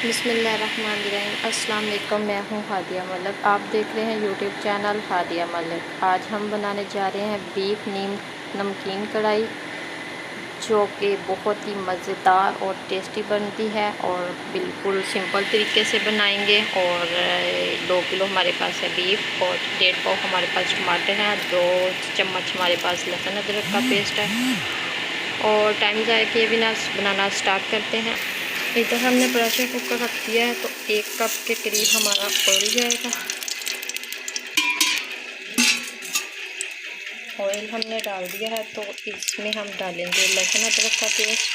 बिस्मिल्लाहिर्रहमानिर्रहीम। अस्सलाम वालेकुम। मैं हूँ हादिया मलिक, आप देख रहे हैं यूट्यूब चैनल हादिया मलिक। आज हम बनाने जा रहे हैं बीफ नीम नमकीन कढ़ाई, जो कि बहुत ही मज़ेदार और टेस्टी बनती है और बिल्कुल सिंपल तरीके से बनाएंगे। और 2 किलो हमारे पास है बीफ और 1.5 पाव हमारे पास टमाटर हैं, 2 चम्मच हमारे पास लहसुन अदरक का पेस्ट है। और टाइम ज़ाया किए बिना बनाना स्टार्ट करते हैं। इधर हमने प्रेशर कुकर रख दिया है, तो 1 कप के करीब हमारा ऑयल जाएगा। ऑयल हमने डाल दिया है, तो इसमें हम डालेंगे लहसुन अदरक का पेस्ट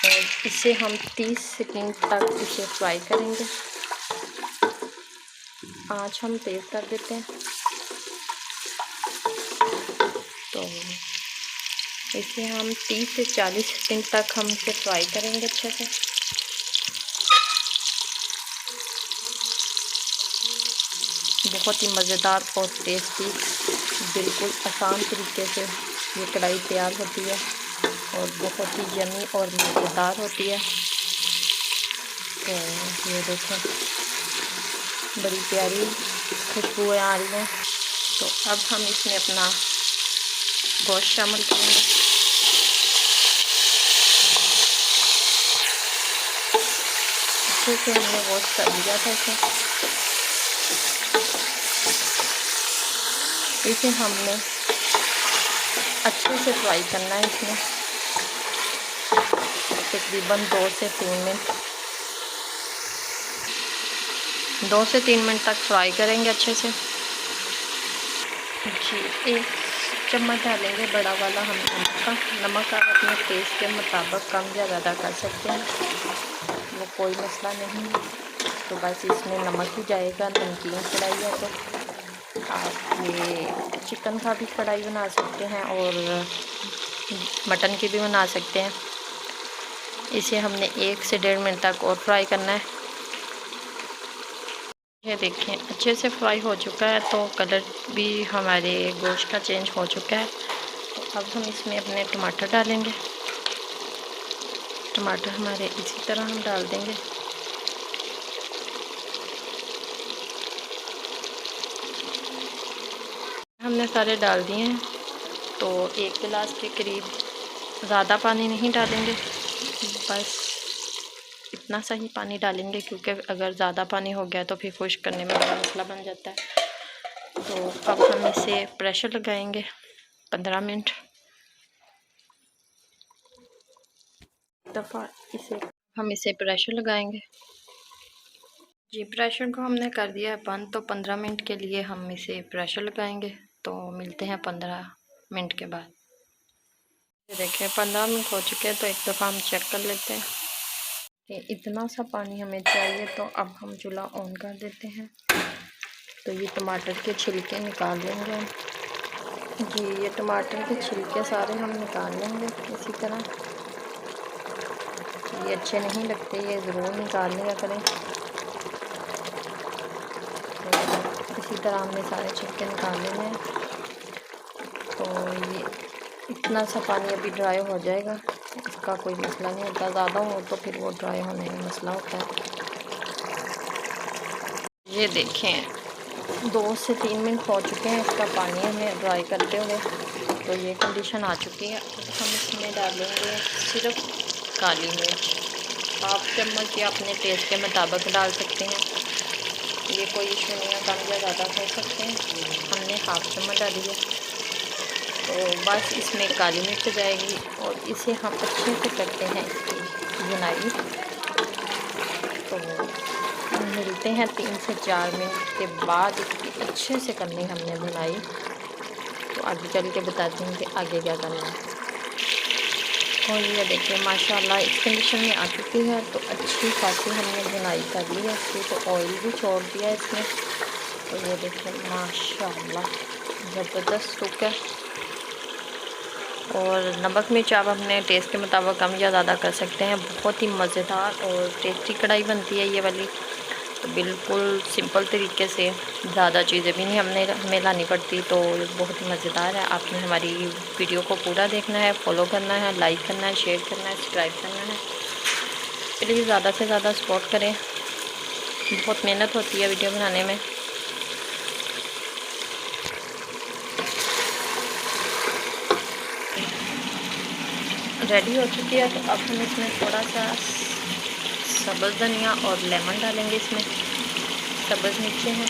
और इसे हम 30 सेकंड तक इसे फ्राई करेंगे। आँच हम तेज़ कर देते हैं, तो इसे हम 30 से 40 सेकंड तक हम इसे फ्राई करेंगे अच्छे से। बहुत ही मज़ेदार और टेस्टी, बिल्कुल आसान तरीके से ये कढ़ाई तैयार होती है और बहुत ही यमी और मज़ेदार होती है। तो ये देखें, बड़ी प्यारी खुशबू आ रही है। तो अब हम इसमें अपना गोश्त शामिल करेंगे। अच्छे से हमने गोश्त कर लिया था इसे हमने अच्छे से फ्राई करना है। इसमें तकरीबन 2 से 3 मिनट तक फ्राई करेंगे अच्छे से। जी, 1 चम्मच डालेंगे बड़ा वाला हम नमक आप अपने टेस्ट के मुताबिक कम या ज़्यादा कर सकते हैं, वो कोई मसला नहीं है। तो बस इसमें नमक ही जाएगा। नमकीन कढ़ाई है, तो आप ये चिकन का भी कढ़ाई बना सकते हैं और मटन की भी बना सकते हैं। इसे हमने 1 से 1.5 मिनट तक और फ्राई करना है। ये देखें, अच्छे से फ्राई हो चुका है, तो कलर भी हमारे गोश्त का चेंज हो चुका है। तो अब हम इसमें अपने टमाटर डालेंगे। टमाटर हमारे इसी तरह हम डाल देंगे। हमने सारे डाल दिए हैं, तो 1 गिलास के करीब, ज़्यादा पानी नहीं डालेंगे, बस इतना सा ही पानी डालेंगे, क्योंकि अगर ज़्यादा पानी हो गया तो फिर खुश्क करने में बड़ा मसला बन जाता है। तो अब हम इसे प्रेशर लगाएंगे 15 मिनट दफ़ा हम इसे प्रेशर लगाएंगे। जी, प्रेशर को हमने कर दिया है बंद, तो 15 मिनट के लिए हम इसे प्रेशर लगाएंगे। तो मिलते हैं 15 मिनट के बाद। देखिए 15 मिनट हो चुके हैं, तो एक दफ़ा हम चेक कर लेते हैं कि इतना सा पानी हमें चाहिए। तो अब हम चूल्हा ऑन कर देते हैं। तो ये टमाटर के छिलके निकाल लेंगे हम। जी, ये टमाटर के छिलके सारे हम निकाल लेंगे इसी तरह। ये अच्छे नहीं लगते, ये ज़रूर निकाल लिया करें। तो इसी तरह हमने सारे छिलके निकाल लेने हैं। तो ये इतना सा पानी अभी ड्राई हो जाएगा, इसका कोई मसला नहीं होता। ज़्यादा हो तो फिर वो ड्राई होने में मसला होता है। ये देखें, 2 से 3 मिनट हो चुके हैं इसका पानी हमें ड्राई करते हुए। तो ये कंडीशन आ चुकी है। अब हम इसमें डालेंगे सिर्फ काली मिर्च, 1/2 चम्मच, या अपने टेस्ट के मुताबिक डाल सकते हैं। ये कोई इशू नहीं है, कम या ज़्यादा कर सकते हैं। हमने 1/2 चम्मच डाली है, तो बस इसमें काली मिर्च जाएगी और इसे हम अच्छे से करते हैं इसकी भुनाई। तो मिलते हैं 3 से 4 मिनट के बाद। इसकी अच्छे से करनी हमने भुनाई, तो आगे चल के बताती हूँ कि आगे क्या करना है। और ये देखिए माशाल्लाह इस कंडीशन में आ चुकी है। तो अच्छी खासी हमने भुनाई कर ली है इसकी, तो ऑयल भी छोड़ दिया इसमें। तो ये देखिए माशाल्लाह ज़बरदस्त कुक है। और नमक मिर्च आप अपने टेस्ट के मुताबिक कम या ज़्यादा कर सकते हैं। बहुत ही मज़ेदार और टेस्टी कढ़ाई बनती है ये वाली। तो बिल्कुल सिंपल तरीके से, ज़्यादा चीज़ें भी नहीं हमें लानी पड़ती। तो बहुत ही मज़ेदार है। आपने हमारी वीडियो को पूरा देखना है, फॉलो करना है, लाइक करना है, शेयर करना है, सब्सक्राइब करना है। प्लीज़ ज़्यादा से ज़्यादा सपोर्ट करें, बहुत मेहनत होती है वीडियो बनाने में। रेडी हो चुकी है, तो अब हम इसमें थोड़ा सा सब्ज़ धनिया और लेमन डालेंगे। इसमें सब्ज़ नीचे हैं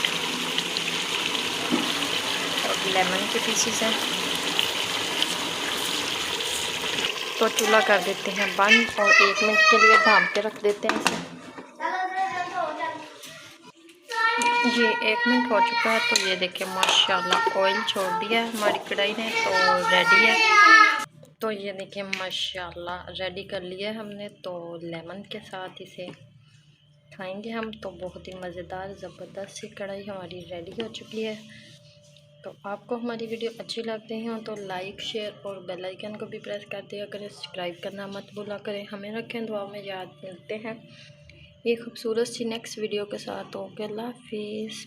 और लेमन के पीसेस हैं। तो चूल्हा कर देते हैं बंद और 1 मिनट के लिए ढाँप के रख देते हैं इसे। ये 1 मिनट हो चुका है, तो ये देखिए माशाल्लाह ऑयल छोड़ दिया है हमारी कढ़ाई ने, तो रेडी है। तो ये देखिए माशाल्लाह रेडी कर लिया है हमने। तो लेमन के साथ इसे खाएंगे हम, तो बहुत ही मज़ेदार ज़बरदस्त सी कढ़ाई हमारी रेडी हो चुकी है। तो आपको हमारी वीडियो अच्छी लगती हो तो लाइक शेयर और बेल आइकन को भी प्रेस कर दिया करें, सब्सक्राइब करना मत भूला करें। हमें रखें दुआ में याद। मिलते हैं एक खूबसूरत सी नेक्स्ट वीडियो के साथ। ओके, अल्लाह हाफिज़।